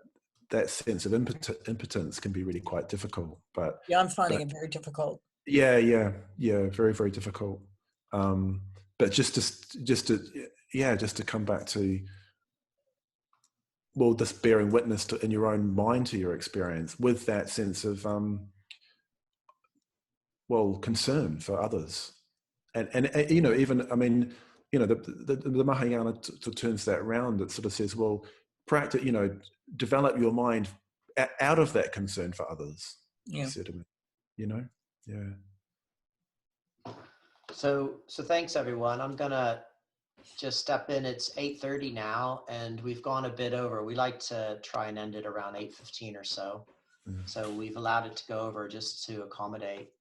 that sense of impotence can be really quite difficult. But I'm finding it very difficult. Yeah, very, very difficult. But just to come back to, well, this bearing witness in your own mind to your experience with that sense of concern for others, and even, I mean, the Mahayana turns that round. It sort of says, well, practice, develop your mind out of that concern for others. Yeah. So thanks, everyone. I'm gonna just step in. It's 8:30 now, and we've gone a bit over. We like to try and end it around 8:15 or so. So we've allowed it to go over just to accommodate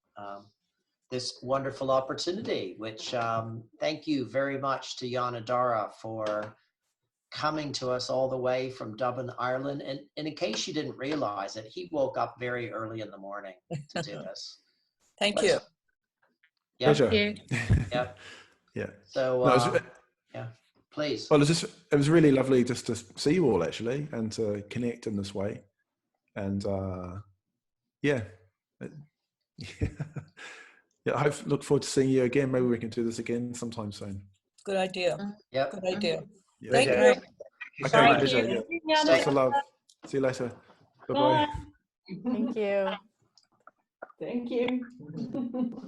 this wonderful opportunity, which thank you very much to Jnanadhara for coming to us all the way from Dublin, Ireland. And in case you didn't realize it, he woke up very early in the morning to do this. Thank you. Yeah. Pleasure. Yeah. Yeah. So, please. Well, it was really lovely just to see you all, actually, and to connect in this way. And I look forward to seeing you again. Maybe we can do this again sometime soon. Good idea. Yeah. Good idea. Yeah. Thank you. Okay, pleasure. Yeah. Lots of love. See you later. Bye-bye. Thank you. Thank you.